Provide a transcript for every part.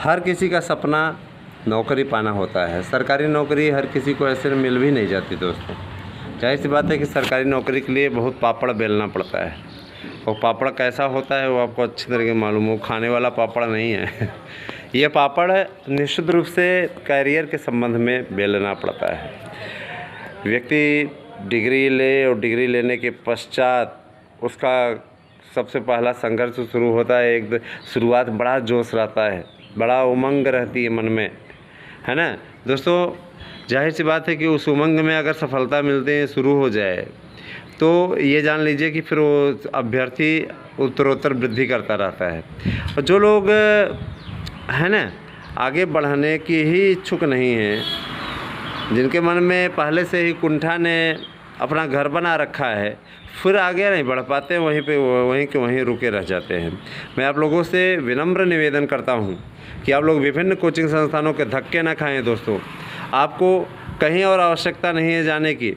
हर किसी का सपना नौकरी पाना होता है। सरकारी नौकरी हर किसी को ऐसे मिल भी नहीं जाती दोस्तों। जाहिर सी बात है कि सरकारी नौकरी के लिए बहुत पापड़ बेलना पड़ता है, और पापड़ कैसा होता है वो आपको अच्छी तरीके मालूम हो, खाने वाला पापड़ नहीं है। ये पापड़ निश्चित रूप से कैरियर के संबंध में बेलना पड़ता है। व्यक्ति डिग्री ले और डिग्री लेने के पश्चात उसका सबसे पहला संघर्ष शुरू होता है। एक शुरुआत बड़ा जोश रहता है, बड़ा उमंग रहती है मन में, है ना दोस्तों। जाहिर सी बात है कि उस उमंग में अगर सफलता मिलते हैं शुरू हो जाए तो ये जान लीजिए कि फिर वो अभ्यर्थी उत्तरोत्तर वृद्धि करता रहता है। और जो लोग है ना आगे बढ़ने की ही इच्छुक नहीं हैं, जिनके मन में पहले से ही कुंठा ने अपना घर बना रखा है, फिर आगे नहीं बढ़ पाते, वहीं पे वहीं के वहीं रुके रह जाते हैं। मैं आप लोगों से विनम्र निवेदन करता हूं कि आप लोग विभिन्न कोचिंग संस्थानों के धक्के ना खाएं दोस्तों। आपको कहीं और आवश्यकता नहीं है जाने की।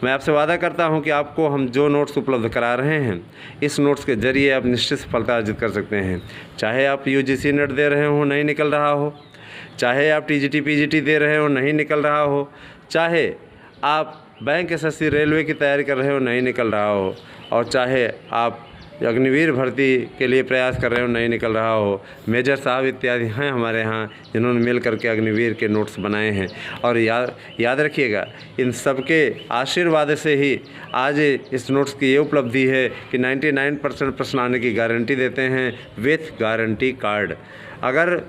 मैं आपसे वादा करता हूं कि आपको हम जो नोट्स उपलब्ध करा रहे हैं, इस नोट्स के ज़रिए आप निश्चित सफलता अर्जित कर सकते हैं। चाहे आप यूजीसी नेट दे रहे हो, नहीं निकल रहा हो, चाहे आप टीजीटी पीजीटी दे रहे हो, नहीं निकल रहा हो, चाहे आप बैंक एसएससी रेलवे की तैयारी कर रहे हो, नहीं निकल रहा हो, और चाहे आप अग्निवीर भर्ती के लिए प्रयास कर रहे हो, नहीं निकल रहा हो। मेजर साहब इत्यादि हैं हमारे यहाँ जिन्होंने मिल करके अग्निवीर के नोट्स बनाए हैं। और याद रखिएगा, इन सब के आशीर्वाद से ही आज इस नोट्स की ये उपलब्धि है कि 99% प्रश्न आने की गारंटी देते हैं विथ गारंटी कार्ड। अगर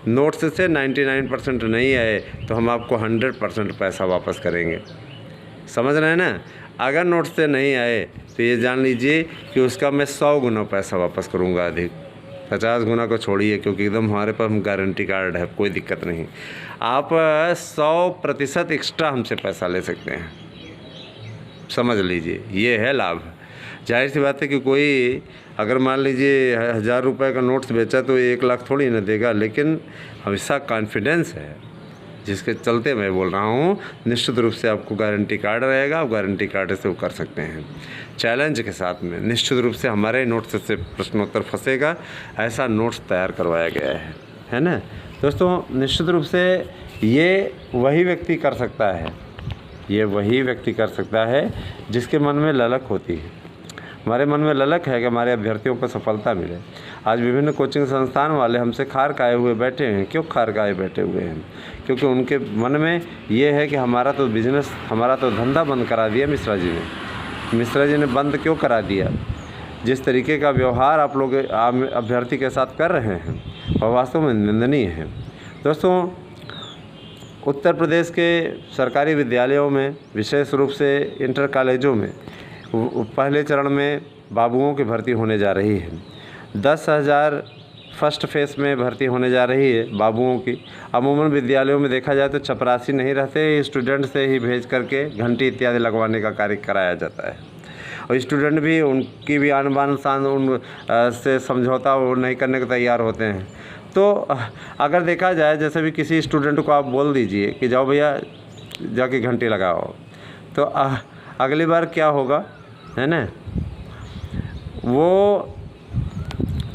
नोट्स से 99% नहीं आए तो हम आपको 100% पैसा वापस करेंगे। समझ रहे हैं ना। अगर नोट से नहीं आए तो ये जान लीजिए कि उसका मैं 100 गुना पैसा वापस करूँगा, अधिक 50 गुना को छोड़िए, क्योंकि एकदम हमारे पास गारंटी कार्ड है, कोई दिक्कत नहीं। आप 100% एक्स्ट्रा हमसे पैसा ले सकते हैं, समझ लीजिए, ये है लाभ। जाहिर सी बात है कि कोई अगर मान लीजिए 1000 रुपये का नोट्स बेचा तो 1 लाख थोड़ी ना देगा, लेकिन हमेशा कॉन्फिडेंस है जिसके चलते मैं बोल रहा हूँ। निश्चित रूप से आपको गारंटी कार्ड रहेगा, आप गारंटी कार्ड से वो कर सकते हैं चैलेंज के साथ में। निश्चित रूप से हमारे नोट्स से प्रश्नोत्तर फंसेगा, ऐसा नोट्स तैयार करवाया गया है ना दोस्तों। निश्चित रूप से ये वही व्यक्ति कर सकता है, ये वही व्यक्ति कर सकता है जिसके मन में ललक होती है। हमारे मन में ललक है कि हमारे अभ्यर्थियों को सफलता मिले। आज विभिन्न कोचिंग संस्थान वाले हमसे खार खाए हुए बैठे हैं। क्यों खार खाए बैठे हुए हैं? क्योंकि उनके मन में ये है कि हमारा तो बिज़नेस, हमारा तो धंधा बंद करा दिया मिश्रा जी ने। मिश्रा जी ने बंद क्यों करा दिया? जिस तरीके का व्यवहार आप लोग अभ्यर्थी के साथ कर रहे हैं वह वास्तव में निंदनीय है दोस्तों। उत्तर प्रदेश के सरकारी विद्यालयों में, विशेष रूप से इंटर कॉलेजों में, पहले चरण में बाबुओं की भर्ती होने जा रही है। 10,000 फर्स्ट फेस में भर्ती होने जा रही है बाबुओं की। अमूमन विद्यालयों में देखा जाए तो चपरासी नहीं रहते, स्टूडेंट से ही भेज करके घंटी इत्यादि लगवाने का कार्य कराया जाता है। और स्टूडेंट भी, उनकी भी आन बान शान उन से समझौता वो नहीं करने को तैयार होते हैं। तो अगर देखा जाए, जैसे भी किसी स्टूडेंट को आप बोल दीजिए कि जाओ भैया जाके घंटी लगाओ, तो अगली बार क्या होगा, है ना, वो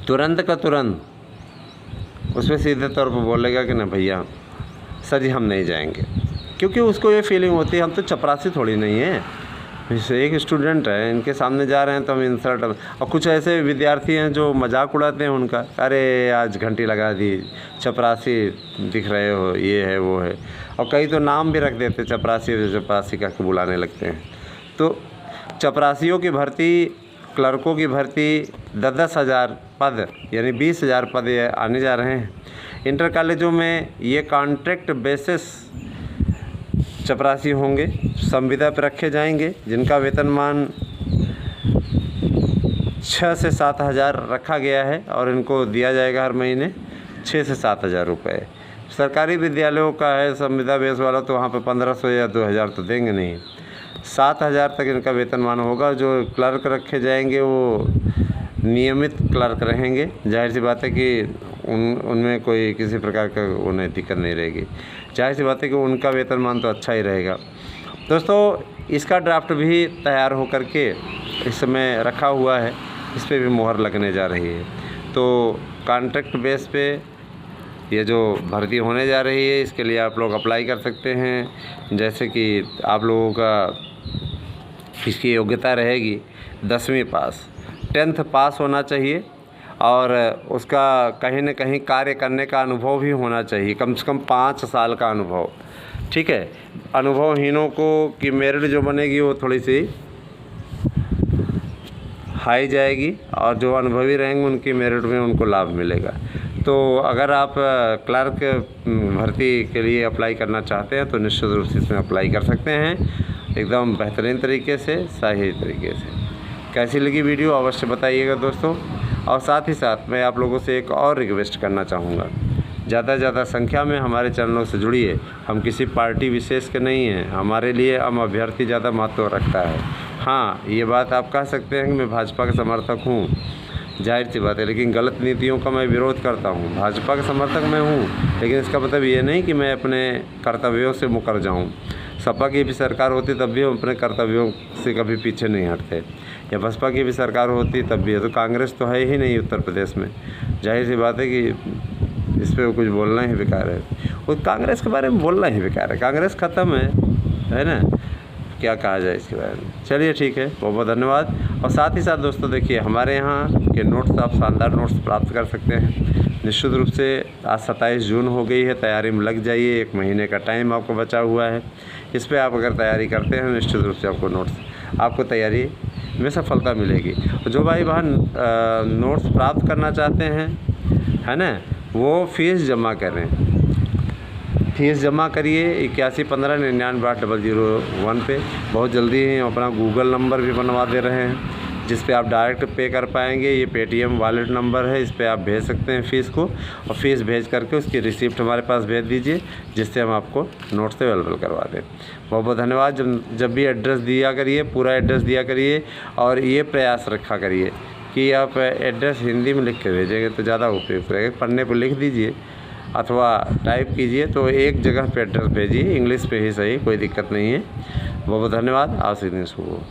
तुरंत का तुरंत उसमें सीधे तौर पर बोलेगा कि ना भैया सर जी हम नहीं जाएंगे, क्योंकि उसको ये फीलिंग होती है हम तो चपरासी थोड़ी नहीं है, एक स्टूडेंट है, इनके सामने जा रहे हैं तो हम इंसल्ट। और कुछ ऐसे विद्यार्थी हैं जो मजाक उड़ाते हैं उनका, अरे आज घंटी लगा दी, चपरासी दिख रहे हो, ये है वो है, और कई तो नाम भी रख देते चपरासी का बुलाने लगते हैं। तो चपरासियों की भर्ती, क्लर्कों की भर्ती 10-10 हज़ार पद यानी 20,000 पद आने जा रहे हैं। इंटर कॉलेजों में ये कॉन्ट्रैक्ट बेसिस चपरासी होंगे, संविदा पर रखे जाएंगे, जिनका वेतनमान 6 से 7 हज़ार रखा गया है और इनको दिया जाएगा हर महीने 6 से 7 हज़ार रुपये। सरकारी विद्यालयों का है संविदा बेस वाला, तो वहाँ पे 1500 या 2000 तो देंगे नहीं, 7 हज़ार तक इनका वेतनमान होगा। जो क्लर्क रखे जाएंगे वो नियमित क्लर्क रहेंगे। जाहिर सी बात है कि उनमें कोई किसी प्रकार का उन्हें दिक्कत नहीं रहेगी। जाहिर सी बात है कि उनका वेतनमान तो अच्छा ही रहेगा। दोस्तों इसका ड्राफ्ट भी तैयार हो करके इस समय रखा हुआ है, इस पर भी मोहर लगने जा रही है। तो कॉन्ट्रैक्ट बेस पे ये जो भर्ती होने जा रही है इसके लिए आप लोग अप्लाई कर सकते हैं। जैसे कि आप लोगों का इसकी योग्यता रहेगी 10वीं पास, 10th पास होना चाहिए और उसका कहीं न कहीं कार्य करने का अनुभव भी होना चाहिए, कम से कम 5 साल का अनुभव। ठीक है, अनुभवहीनों को की मेरिट जो बनेगी वो थोड़ी सी हाई जाएगी और जो अनुभवी रहेंगे उनकी मेरिट में उनको लाभ मिलेगा। तो अगर आप क्लर्क भर्ती के लिए अप्लाई करना चाहते हैं तो निश्चित रूप से इसमें अप्लाई कर सकते हैं, एकदम बेहतरीन तरीके से, सही तरीके से। कैसी लगी वीडियो अवश्य बताइएगा दोस्तों। और साथ ही साथ मैं आप लोगों से एक और रिक्वेस्ट करना चाहूँगा, ज़्यादा से ज़्यादा संख्या में हमारे चैनलों से जुड़िए। हम किसी पार्टी विशेष के नहीं हैं, हमारे लिए हम अभ्यर्थी ज़्यादा महत्व रखता है। हाँ, ये बात आप कह सकते हैं कि मैं भाजपा का समर्थक हूँ, जाहिर सी बात है, लेकिन गलत नीतियों का मैं विरोध करता हूँ। भाजपा का समर्थक मैं हूँ, लेकिन इसका मतलब ये नहीं कि मैं अपने कर्तव्यों से मुकर जाऊँ। सपा की भी सरकार होती तब भी हम अपने कर्तव्यों से कभी पीछे नहीं हटते, या बसपा की भी सरकार होती तब भी। तो कांग्रेस तो है ही नहीं उत्तर प्रदेश में, जाहिर सी बात है कि इस पर कुछ बोलना ही बेकार है। उस कांग्रेस के बारे में बोलना ही बेकार है, कांग्रेस ख़त्म है ना, क्या कहा जाए इसके बारे में। चलिए ठीक है, बहुत बहुत धन्यवाद। और साथ ही साथ दोस्तों देखिए, हमारे यहाँ के नोट्स आप शानदार नोट्स प्राप्त कर सकते हैं निश्चित रूप से। आज 27 जून हो गई है, तैयारी में लग जाइए, 1 महीने का टाइम आपको बचा हुआ है। इस पर आप अगर तैयारी करते हैं निश्चित रूप से आपको तैयारी में सफलता मिलेगी। जो भाई वहाँ नोट्स प्राप्त करना चाहते हैं, है ना, वो फ़ीस जमा करें। फ़ीस जमा करिए 8115998001 पे। बहुत जल्दी ही अपना गूगल नंबर भी बनवा दे रहे हैं जिस पे आप डायरेक्ट पे कर पाएंगे। ये पेटीएम वॉलेट नंबर है, इस पे आप भेज सकते हैं फ़ीस को, और फ़ीस भेज करके उसकी रिसिप्ट हमारे पास भेज दीजिए, जिससे हम आपको नोट्स अवेलेबल करवा दें। बहुत बहुत धन्यवाद। जब भी एड्रेस दिया करिए, पूरा एड्रेस दिया करिए, और ये प्रयास रखा करिए कि आप एड्रेस हिंदी में लिख के भेजेंगे तो ज़्यादा उपयुक्त रहेगा। पन्ने पर लिख दीजिए अथवा टाइप कीजिए तो एक जगह पे एड्रेस भेजिए, इंग्लिश पे ही सही, कोई दिक्कत नहीं है। बहुत बहुत धन्यवाद। आज से दिन शुभ हो।